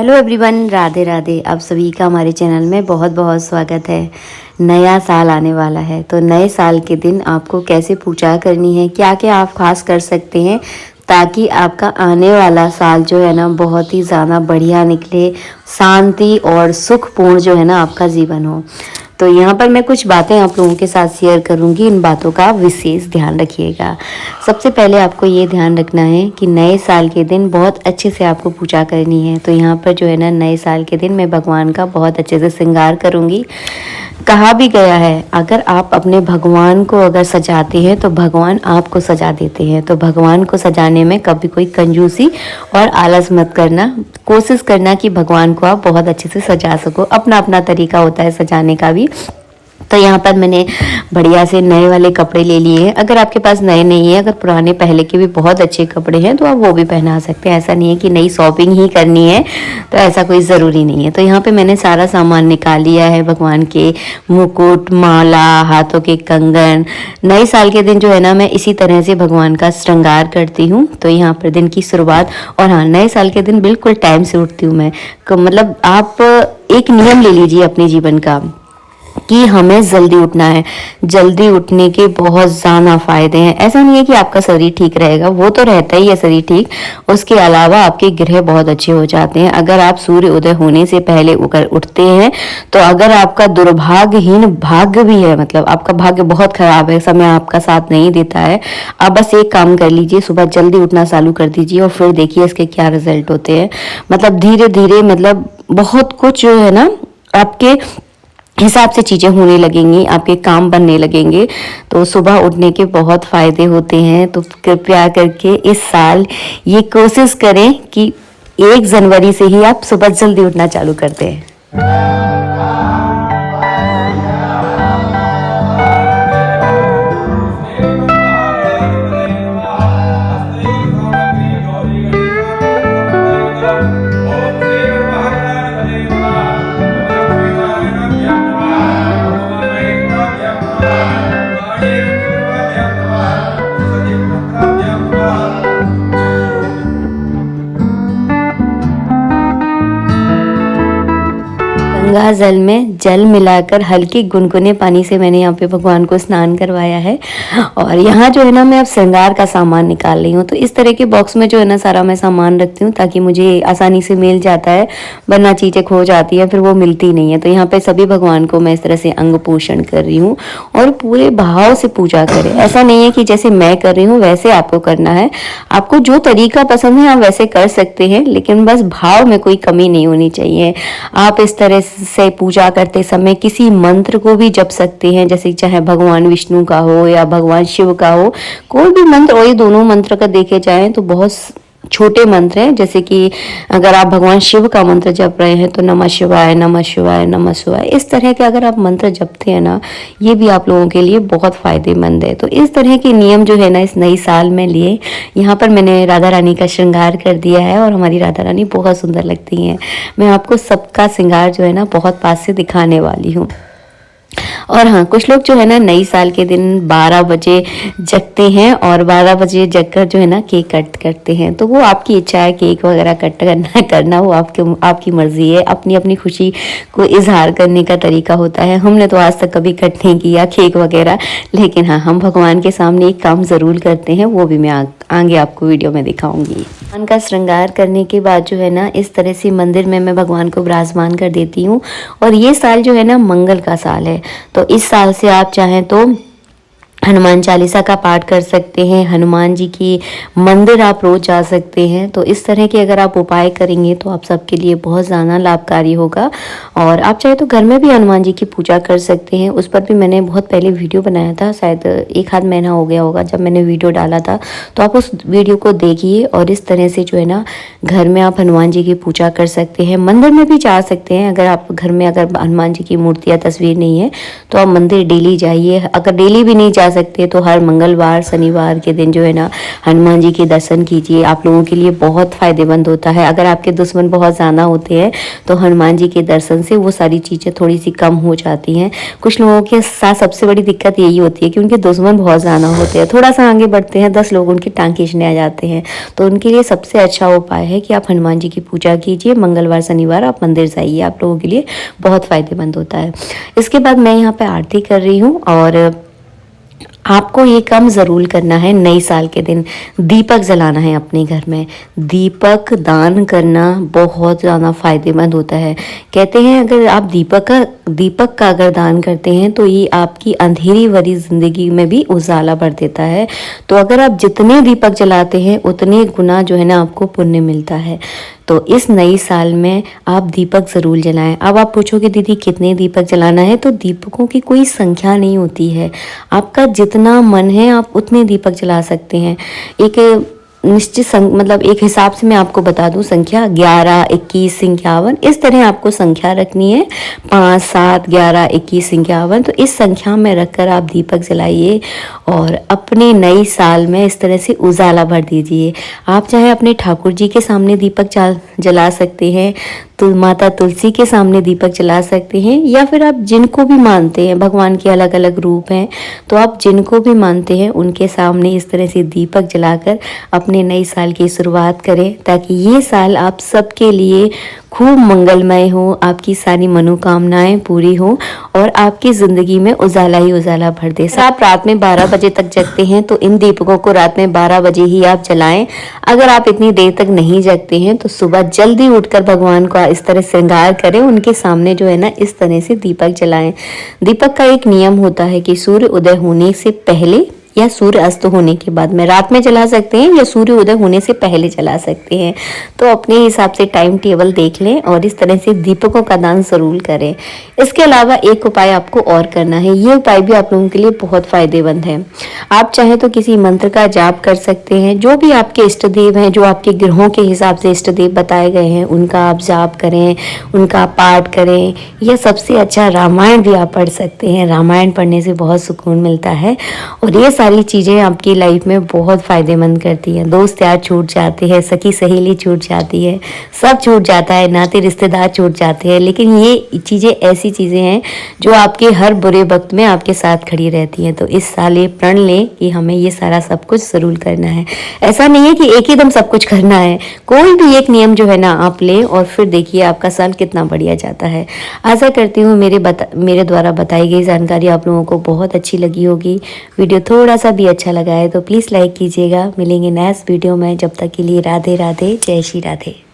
Hello everyone, Radhe Radhe. आप सभी का हमारे चैनल में बहुत बहुत स्वागत है। नया साल आने वाला है, तो नए साल के दिन आपको कैसे पूजा करनी है, क्या क्या आप खास कर सकते हैं ताकि आपका आने वाला साल जो है ना बहुत ही ज़्यादा बढ़िया निकले, शांति और सुखपूर्ण जो है ना आपका जीवन हो। तो यहाँ पर मैं कुछ बातें आप लोगों के साथ शेयर करूँगी, इन बातों का विशेष ध्यान रखिएगा। सबसे पहले आपको ये ध्यान रखना है कि नए साल के दिन बहुत अच्छे से आपको पूजा करनी है। तो यहाँ पर जो है ना नए साल के दिन मैं भगवान का बहुत अच्छे से श्रृंगार करूँगी। कहा भी गया है, अगर आप अपने भगवान को अगर सजाते हैं तो भगवान आपको सजा देते हैं। तो भगवान को सजाने में कभी कोई कंजूसी और आलस मत करना। कोशिश करना कि भगवान को आप बहुत अच्छे से सजा सको। अपना अपना तरीका होता है सजाने का भी। तो यहाँ पर मैंने बढ़िया से नए वाले कपड़े ले लिए हैं। अगर आपके पास नए नहीं है, अगर पुराने पहले के भी बहुत अच्छे कपड़े हैं तो आप वो भी पहना सकते हैं। ऐसा नहीं है कि नई शॉपिंग ही करनी है, तो ऐसा कोई ज़रूरी नहीं है। तो यहाँ पे मैंने सारा सामान निकाल लिया है। भगवान के मुकुट, माला, हाथों के कंगन। नए साल के दिन जो है ना मैं इसी तरह से भगवान का श्रृंगार करती हूँ। तो यहाँ पर दिन की शुरुआत, और हाँ, नए साल के दिन बिल्कुल टाइम से उठती हूँ मैं। मतलब आप एक नियम ले लीजिए अपने जीवन का कि हमें जल्दी उठना है। जल्दी उठने के बहुत ज़्यादा फायदे हैं। ऐसा नहीं है कि आपका शरीर ठीक रहेगा, वो तो रहता ही है शरीर ठीक, उसके अलावा आपके ग्रह बहुत अच्छे हो जाते हैं। अगर आप सूर्य उदय होने से पहले उठते हैं तो अगर आपका दुर्भाग्यहीन भाग्य भी है, मतलब आपका भाग्य बहुत खराब है, समय आपका साथ नहीं देता है, आप बस एक काम कर लीजिए, सुबह जल्दी उठना चालू कर दीजिए और फिर देखिए इसके क्या रिजल्ट होते हैं। मतलब धीरे धीरे, मतलब बहुत कुछ जो है ना आपके हिसाब से चीज़ें होने लगेंगी, आपके काम बनने लगेंगे। तो सुबह उठने के बहुत फ़ायदे होते हैं। तो कृपया करके इस साल ये कोशिश करें कि 1 जनवरी से ही आप सुबह जल्दी उठना चालू कर दें। गंगा जल में जल मिलाकर हल्के गुनगुने पानी से मैंने यहाँ पे भगवान को स्नान करवाया है। और यहाँ जो है ना मैं अब श्रृंगार का सामान निकाल रही हूँ। तो इस तरह के बॉक्स में जो है ना सारा मैं सामान रखती हूँ ताकि मुझे आसानी से मिल जाता है, वरना चीज़ें खो जाती है फिर वो मिलती नहीं है। तो यहाँ पे सभी भगवान को मैं इस तरह से अंग पोषण कर रही हूँ और पूरे भाव से पूजा करें। ऐसा नहीं है कि जैसे मैं कर रही हूँ वैसे आपको करना है। आपको जो तरीका पसंद है आप वैसे कर सकते हैं, लेकिन बस भाव में कोई कमी नहीं होनी चाहिए। आप इस तरह से पूजा करते समय किसी मंत्र को भी जप सकते हैं, जैसे चाहे भगवान विष्णु का हो या भगवान शिव का हो, कोई भी मंत्र। और ये दोनों मंत्र का देखे जाएं तो बहुत छोटे मंत्र हैं। जैसे कि अगर आप भगवान शिव का मंत्र जप रहे हैं तो नमः शिवाय, नमः शिवाय, नमः शिवाय, इस तरह के अगर आप मंत्र जपते हैं ना, ये भी आप लोगों के लिए बहुत फायदेमंद है। तो इस तरह के नियम जो है ना इस नई साल में लिए। यहाँ पर मैंने राधा रानी का श्रृंगार कर दिया है और हमारी राधा रानी बहुत सुंदर लगती हैं। मैं आपको सबका श्रृंगार जो है ना बहुत पास से दिखाने वाली हूँ। और हाँ, कुछ लोग जो है ना नई साल के दिन 12 बजे जगते हैं और 12 बजे जगकर जो है ना केक कट करते हैं। तो वो आपकी इच्छा है, केक वगैरह कट करना वो आपकी मर्जी है। अपनी अपनी खुशी को इजहार करने का तरीका होता है। हमने तो आज तक कभी कट नहीं किया केक वगैरह, लेकिन हाँ, हम भगवान के सामने एक काम ज़रूर करते हैं, वो भी मैं आगे आपको वीडियो में दिखाऊंगी। भगवान का श्रृंगार करने के बाद जो है ना इस तरह से मंदिर में मैं भगवान को विराजमान कर देती हूँ। और ये साल जो है ना मंगल का साल है, तो इस साल से आप चाहें तो हनुमान चालीसा का पाठ कर सकते हैं। हनुमान जी की मंदिर आप रोज जा सकते हैं। तो इस तरह के अगर आप उपाय करेंगे तो आप सबके लिए बहुत ज़्यादा लाभकारी होगा। और आप चाहे तो घर में भी हनुमान जी की पूजा कर सकते हैं। उस पर भी मैंने बहुत पहले वीडियो बनाया था, शायद 1 आध महीना हो गया होगा जब मैंने वीडियो डाला था। तो आप उस वीडियो को देखिए और इस तरह से जो है ना घर में आप हनुमान जी की पूजा कर सकते हैं। मंदिर में भी जा सकते हैं। अगर आप घर में अगर हनुमान जी की मूर्ति या तस्वीर नहीं है तो आप मंदिर डेली जाइए। अगर डेली भी नहीं जा सकते हैं तो हर मंगलवार शनिवार के दिन जो है ना हनुमान जी के दर्शन कीजिए। आप लोगों के लिए बहुत फ़ायदेमंद होता है। अगर आपके दुश्मन बहुत ज़्यादा होते हैं तो हनुमान जी के दर्शन से वो सारी चीज़ें थोड़ी सी कम हो जाती हैं। कुछ लोगों के साथ सबसे बड़ी दिक्कत यही होती है कि उनके दुश्मन बहुत ज़्यादा होते हैं, थोड़ा सा आगे बढ़ते हैं 10 लोग उनकी टांग खींचने आ जाते हैं। तो उनके लिए सबसे अच्छा उपाय है कि आप हनुमान जी की पूजा कीजिए। मंगलवार शनिवार आप मंदिर जाइए, आप लोगों के लिए बहुत फ़ायदेमंद होता है। इसके बाद मैं यहाँ पे आरती कर रही हूँ और आपको ये काम ज़रूर करना है। नए साल के दिन दीपक जलाना है अपने घर में। दीपक दान करना बहुत ज़्यादा फ़ायदेमंद होता है। कहते हैं अगर आप दीपक का अगर दान करते हैं तो ये आपकी अंधेरी भरी ज़िंदगी में भी उजाला भर देता है। तो अगर आप जितने दीपक जलाते हैं उतने गुना जो है ना आपको पुण्य मिलता है। तो इस नई साल में आप दीपक ज़रूर जलाएं। अब आप पूछोगे दीदी कितने दीपक जलाना है, तो दीपकों की कोई संख्या नहीं होती है। आपका जितना मन है आप उतने दीपक जला सकते हैं। एक निश्चित मतलब एक हिसाब से मैं आपको बता दूं संख्या 11, 21, 51 इस तरह आपको संख्या रखनी है। 5, 7, 11, 21, 51 तो इस संख्या में रखकर आप दीपक जलाइए और अपने नए साल में इस तरह से उजाला भर दीजिए। आप चाहे अपने ठाकुर जी के सामने दीपक जला सकते हैं, तो माता तुलसी के सामने दीपक जला सकते हैं, या फिर आप जिनको भी मानते हैं, भगवान के अलग अलग रूप हैं, तो आप जिनको भी मानते हैं उनके सामने इस तरह से दीपक जलाकर अपने नए साल की शुरुआत करें, ताकि ये साल आप सबके लिए खूब मंगलमय हो, आपकी सारी मनोकामनाएं पूरी हो और आपकी ज़िंदगी में उजाला ही उजाला भर दे। आप रात में 12 बजे तक जगते हैं तो इन दीपकों को रात में 12 बजे ही आप जलाएं। अगर आप इतनी देर तक नहीं जगते हैं तो सुबह जल्दी उठकर भगवान को इस तरह श्रृंगार करें, उनके सामने जो है ना इस तरह से दीपक जलाएं। दीपक का एक नियम होता है कि सूर्य उदय होने से पहले या सूर्य अस्त होने के बाद में रात में जला सकते हैं या सूर्य उदय होने से पहले जला सकते हैं। तो अपने हिसाब से टाइम टेबल देख लें और इस तरह से दीपकों का दान जरूर करें। इसके अलावा एक उपाय आपको और करना है, ये उपाय भी आप लोगों के लिए बहुत फायदेमंद है। आप चाहे तो किसी मंत्र का जाप कर सकते हैं। जो भी आपके इष्ट देव हैं, जो आपके ग्रहों के हिसाब से इष्ट देव बताए गए हैं, उनका आप जाप करें, उनका पाठ करें, या सबसे अच्छा रामायण भी आप पढ़ सकते हैं। रामायण पढ़ने से बहुत सुकून मिलता है और ये सारी चीज़ें आपकी लाइफ में बहुत फ़ायदेमंद करती हैं। दोस्त यार छूट जाते हैं, सखी सहेली छूट जाती है, सब छूट जाता है, नाते रिश्तेदार छूट जाते हैं, लेकिन ये चीज़ें ऐसी चीज़ें हैं जो आपके हर बुरे वक्त में आपके साथ खड़ी रहती हैं। तो इस साल ये प्रण लें कि हमें ये सारा सब कुछ ज़रूर करना है। ऐसा नहीं है कि एक ही दम सब कुछ करना है, कोई भी एक नियम जो है ना आप लें और फिर देखिए आपका साल कितना बढ़िया जाता है। आशा करती हूँ मेरे द्वारा बताई गई जानकारी आप लोगों को बहुत अच्छी लगी होगी। वीडियो थोड़ा सा भी अच्छा लगा है तो प्लीज़ लाइक कीजिएगा। मिलेंगे नेक्स्ट वीडियो में, जब तक के लिए राधे राधे, जय श्री राधे।